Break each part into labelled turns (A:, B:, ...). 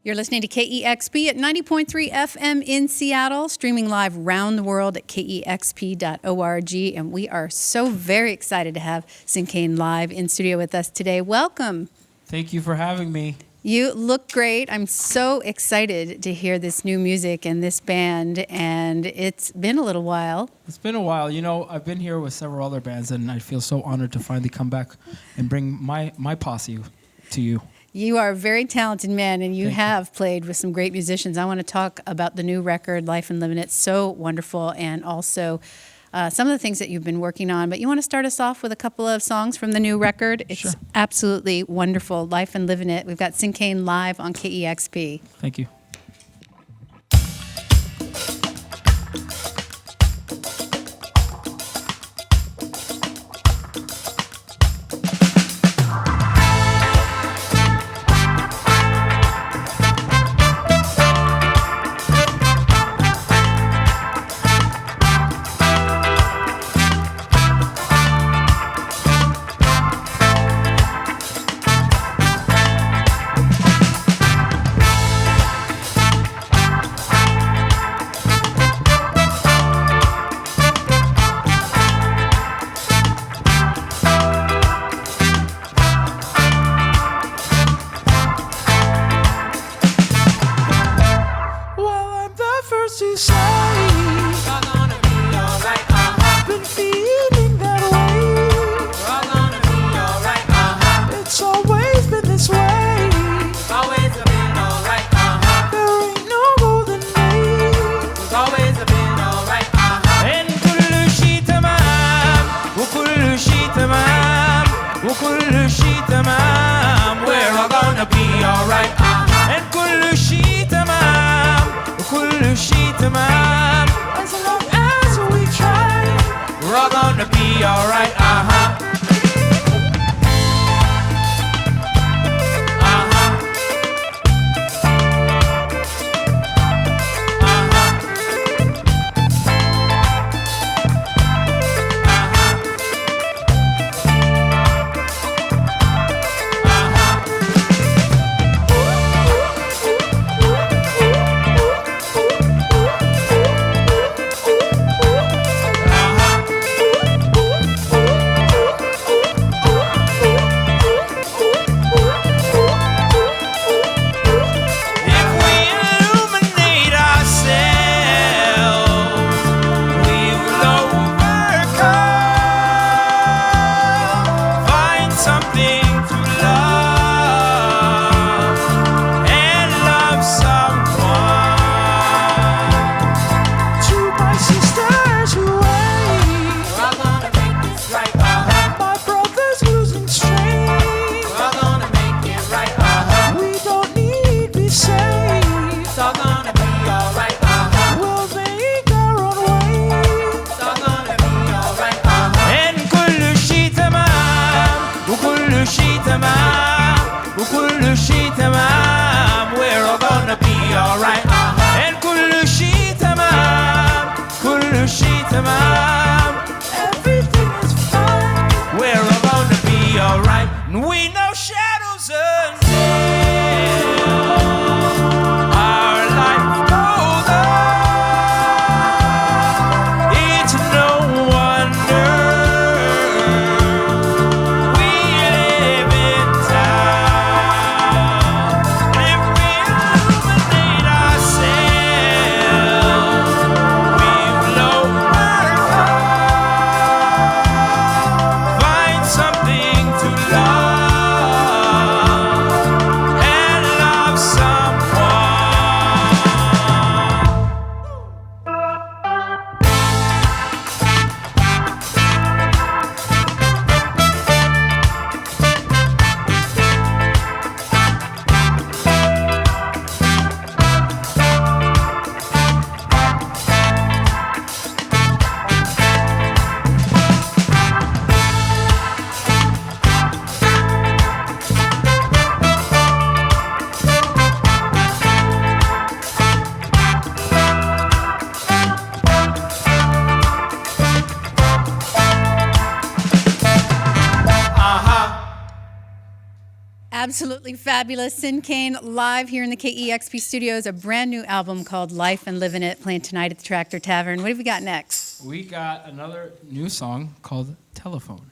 A: You're listening to KEXP at 90.3 FM in Seattle, streaming live around the world at KEXP.org. And we are so very excited to have Sinkane live in studio with us today. Welcome.
B: Thank you for having me.
A: You look great. I'm so excited to hear this new music and this band, and it's been a little while.
B: It's been a while. You know, I've been here with several other bands, and I feel so honored to finally come back and bring my posse to you.
A: You are a very talented man, and you have played with some great musicians. I want to talk about the new record, Life and Living It. So wonderful, and also some of the things that you've been working on. But you want to start us off with a couple of songs from the new record? It's
B: Sure.
A: Absolutely wonderful, Life and Living It. We've got Sinkane live on KEXP.
B: Thank you.
A: Absolutely fabulous. Sinkane live here in the KEXP studios, a brand new album called Life and Living It, playing tonight at the Tractor Tavern. What have we got next?
B: We got another new song called Telephone.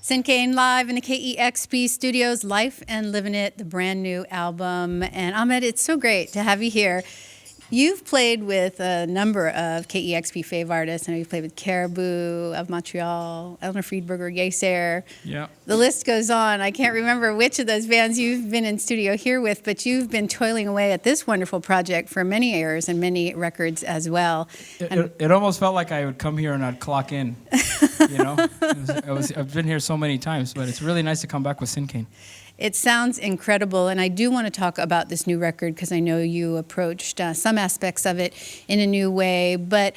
A: Sinkane live in the KEXP studios, Life and Living It, the brand new album. And Ahmed, it's so great to have you here. You've played with a number of KEXP fave artists. I know you've played with Caribou of Montreal, Eleanor Friedberger, Yesair.
B: Yeah.
A: The list goes on. I can't remember which of those bands you've been in studio here with, but you've been toiling away at this wonderful project for many years and many records as well.
B: It almost felt like I would come here and I'd clock in. You know, I've been here so many times, but it's really nice to come back with Sinkane.
A: It sounds incredible, and I do want to talk about this new record because I know you approached some aspects of it in a new way, but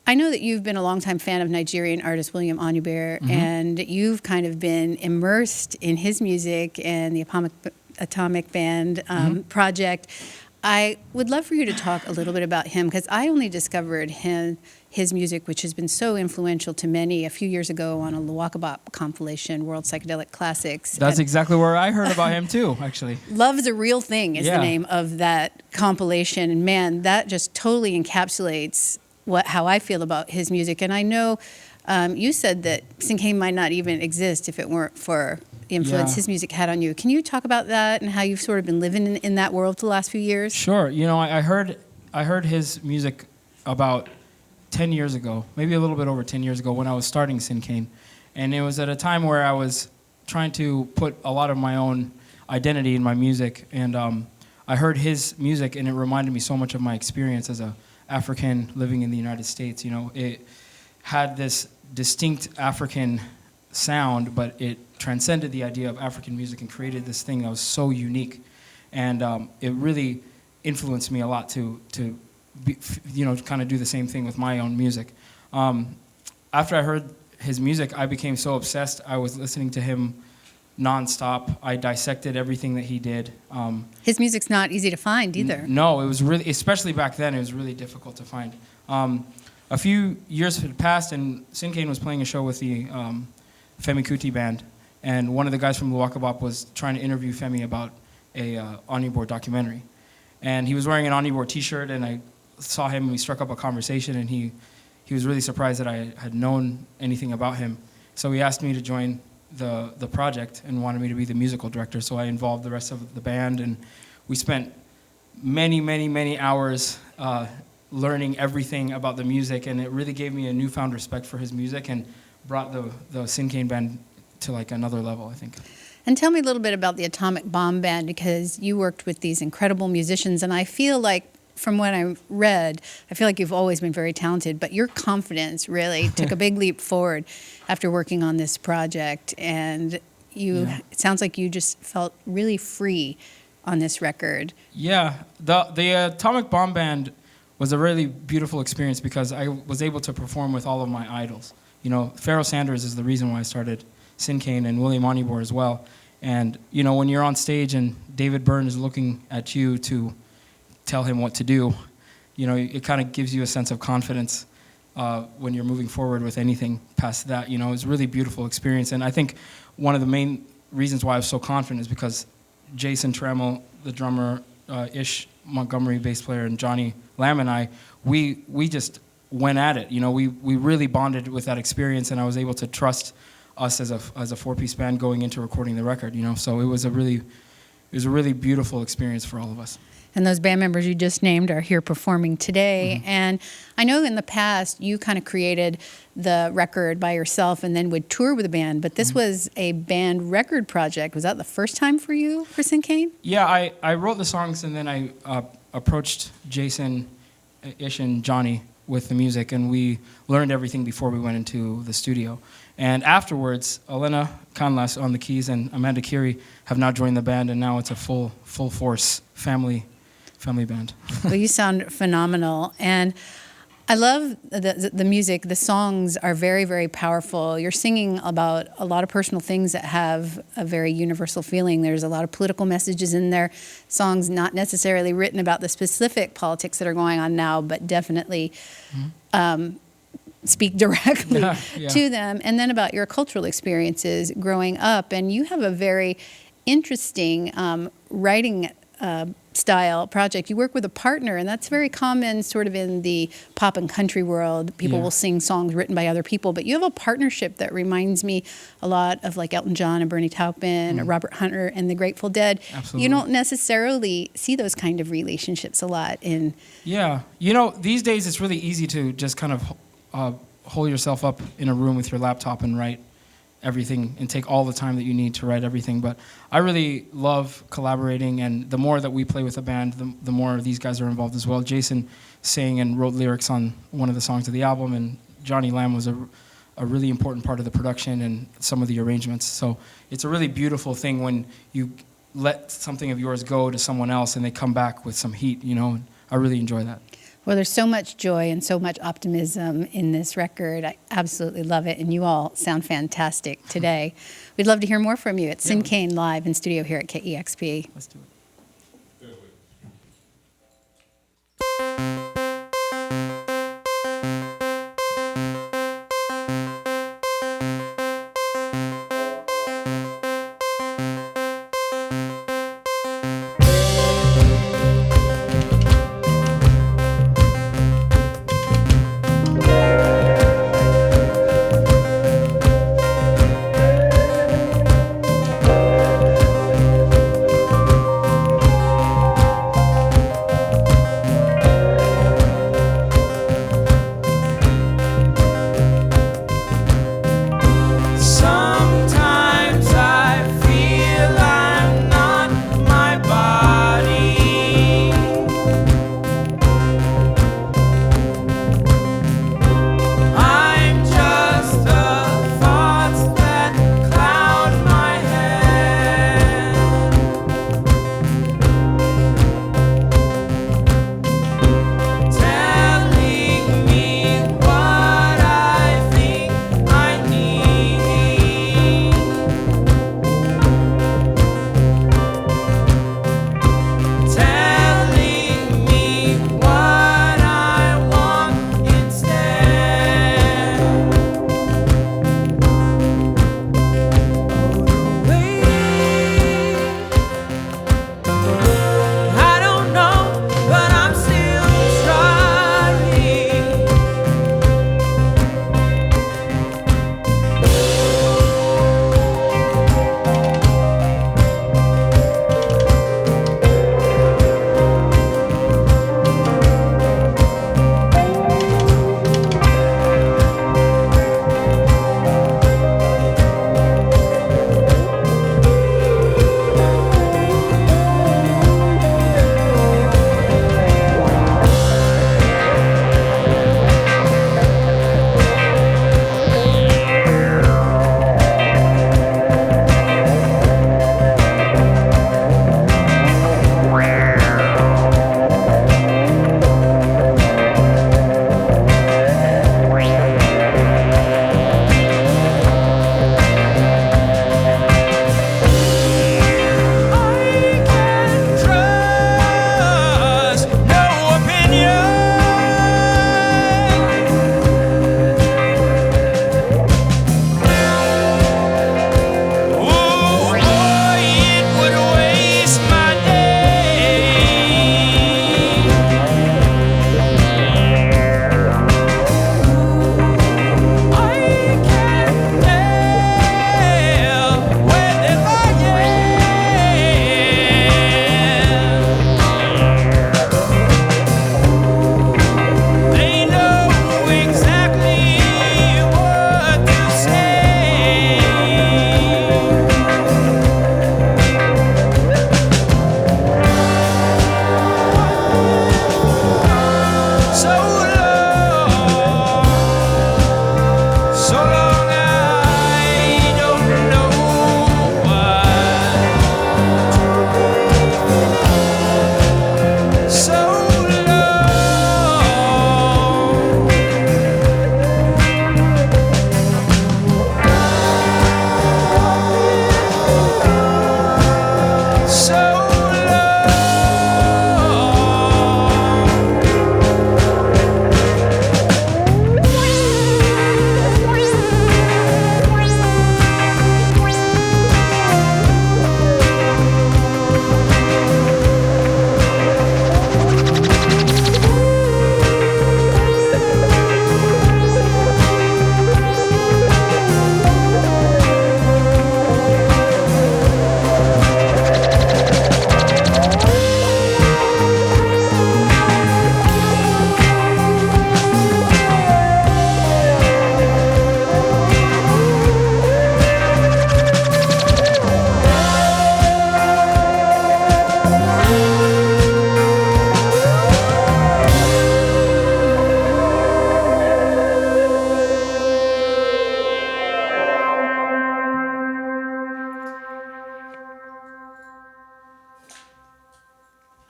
A: I know that you've been a longtime fan of Nigerian artist William Onyeabor, and you've kind of been immersed in his music and the Atomic Band project. I would love for you to talk a little bit about him because I only discovered his music, which has been so influential to many, a few years ago on a Luwakabop compilation, World Psychedelic Classics.
B: That's exactly where I heard about him too, actually.
A: Love is a Real Thing is the name of that compilation. And man, that just totally encapsulates how I feel about his music. And I know you said that Sinkane might not even exist if it weren't for the influence his music had on you. Can you talk about that and how you've sort of been living in that world for the last few years?
B: Sure. You know, I heard his music about 10 years ago, maybe a little bit over 10 years ago when I was starting Sinkane. And it was at a time where I was trying to put a lot of my own identity in my music. And I heard his music and it reminded me so much of my experience as African living in the United States. You know, it had this distinct African sound, but it transcended the idea of African music and created this thing that was so unique. And it really influenced me a lot to be, you know, kind of do the same thing with my own music. After I heard his music, I became so obsessed. I was listening to him nonstop. I dissected everything that he did.
A: His music's not easy to find either.
B: No, it was really, especially back then, it was really difficult to find. A few years had passed, and Sinkane was playing a show with the Femi Kuti band, and one of the guys from Luwakabop was trying to interview Femi about a Omnivore documentary. And he was wearing an Omnivore t-shirt, and I saw him, and we struck up a conversation, and he was really surprised that I had known anything about him. So he asked me to join the project and wanted me to be the musical director. So I involved the rest of the band, and we spent many hours learning everything about the music, and it really gave me a newfound respect for his music and brought the Sinkane band to like another level, I think.
A: And tell me a little bit about the Atomic Bomb Band, because you worked with these incredible musicians, and I feel like, from what I read, I feel like you've always been very talented, but your confidence really took a big leap forward after working on this project, and it sounds like you just felt really free on this record.
B: Yeah, the Atomic Bomb Band was a really beautiful experience because I was able to perform with all of my idols. You know, Pharoah Sanders is the reason why I started Sinkane, and William Omnivore as well. And, you know, when you're on stage and David Byrne is looking at you to tell him what to do, you know, it kind of gives you a sense of confidence when you're moving forward with anything past that. You know, it's a really beautiful experience. And I think one of the main reasons why I was so confident is because Jason Trammell, the drummer, Ish Montgomery, bass player, and Johnny Lamb and I, we just went at it. You know, we really bonded with that experience, and I was able to trust us as a four-piece band going into recording the record. You know, so it was a really beautiful experience for all of us.
A: And those band members you just named are here performing today. Mm-hmm. And I know in the past you kind of created the record by yourself and then would tour with a band, but this was a band record project. Was that the first time for you, for Sinkane?
B: Yeah, I wrote the songs, and then I approached Jason, Ish, and Johnny with the music, and we learned everything before we went into the studio. And afterwards, Elena Canlas on the keys and Amanda Kiri have now joined the band, and now it's a full force family band.
A: Well, you sound phenomenal, and I love the music. The songs are very, very powerful. You're singing about a lot of personal things that have a very universal feeling. There's a lot of political messages in there. Songs not necessarily written about the specific politics that are going on now, but definitely speak directly to them. And then about your cultural experiences growing up. And you have a very interesting writing style project. You work with a partner, and that's very common sort of in the pop and country world. People will sing songs written by other people, but you have a partnership that reminds me a lot of like Elton John and Bernie Taupin or Robert Hunter and the Grateful Dead.
B: Absolutely.
A: You don't necessarily see those kind of relationships a lot in...
B: Yeah. You know, these days it's really easy to just kind of hold yourself up in a room with your laptop and write everything and take all the time that you need to write everything. But I really love collaborating, and the more that we play with a band, the more these guys are involved as well. Jason sang and wrote lyrics on one of the songs of the album, and Johnny Lamb was a really important part of the production and some of the arrangements. So it's a really beautiful thing when you let something of yours go to someone else and they come back with some heat, you know. I really enjoy that.
A: Well, there's so much joy and so much optimism in this record. I absolutely love it, and you all sound fantastic today. We'd love to hear more from you at Sinkane live in studio here at KEXP.
B: Let's do it.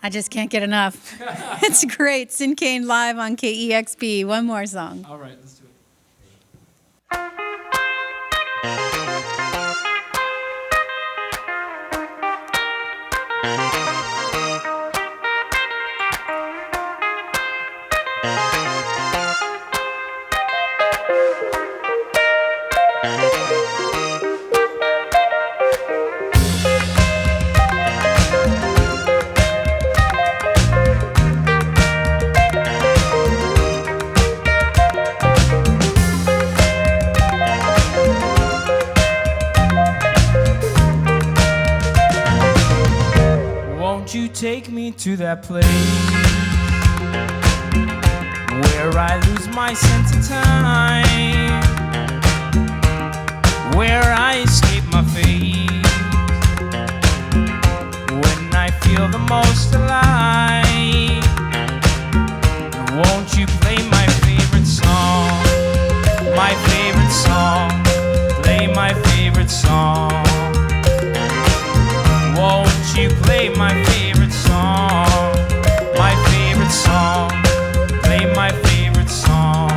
A: I just can't get enough. It's great. Sinkane live on KEXP. One more song.
B: All right, let's do it. Won't you take me to that place where I lose my sense of time, where I escape my fate, when I feel the most alive? Won't you play my favorite song, my favorite song, play my favorite song? Won't you play my favorite song, my favorite song, play my favorite song?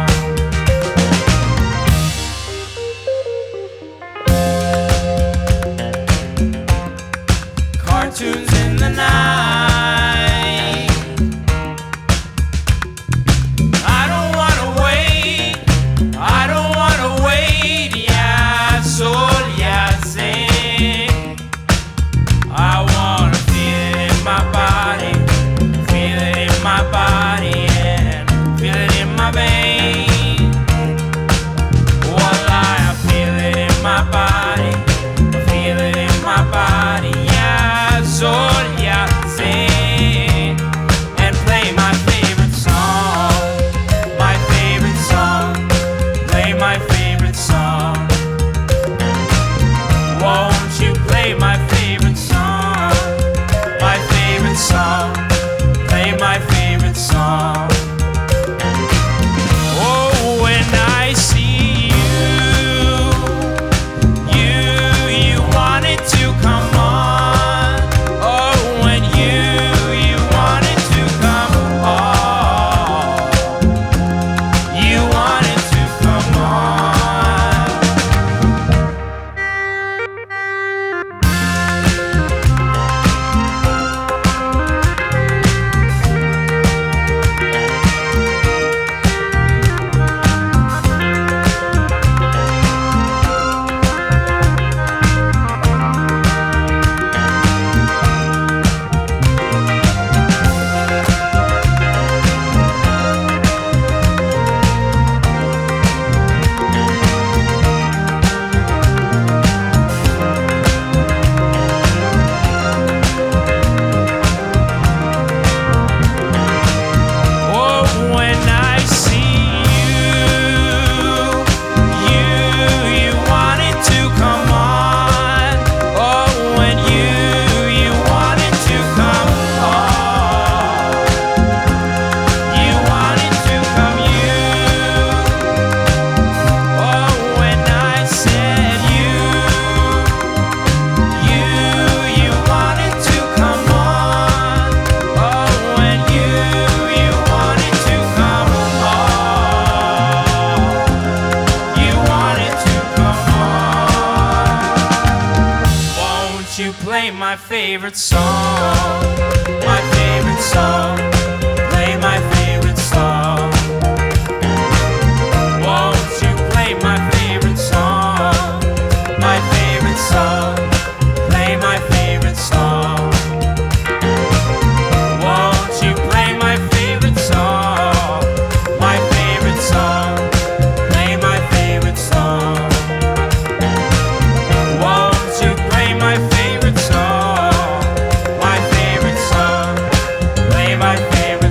B: Cartoons in the night, I don't wanna wait, I don't wanna wait, yeah, sol, yeah, sing. I wanna feel it in my body, feel it in my body, and feel it in my veins. Volatile, feel it in my body, feel it in my body, yeah, sol, yeah, sing. And play my favorite song, play my favorite song. Won't you play my favorite song, my favorite song, play my favorite song? Oh, when I see you wanted to come on. Oh, when you wanted to come on, you wanted to come on. Oh, when I see you wanted to come on. Oh, when you wanted to come on, you wanted to come Oh, when I said you wanted to come on. Oh, when you wanted to come on, you wanted to come on. Won't you play my favorite song, my favorite song, play my favorite song? Won't you play my favorite song, my favorite song, play my favorite song? Won't you play my favorite song, my favorite song, play my favorite song? Won't you play my favorite song, my favorite song, play my favorite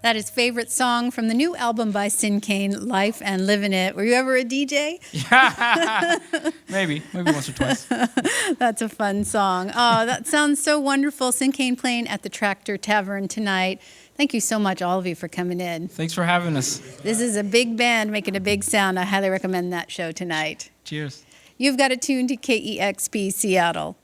A: That is favorite song from the new album by Sinkane, Life and Living It. Were you ever a DJ?
B: Maybe once or twice.
A: That's a fun song. Oh, that sounds so wonderful. Sinkane playing at the Tractor Tavern tonight. Thank you so much, all of you, for coming in.
B: Thanks for having us.
A: This is a big band making a big sound. I highly recommend that show tonight.
B: Cheers.
A: You've got it tuned to KEXP Seattle.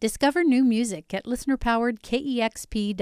A: Discover new music at listener-powered KEXP.org.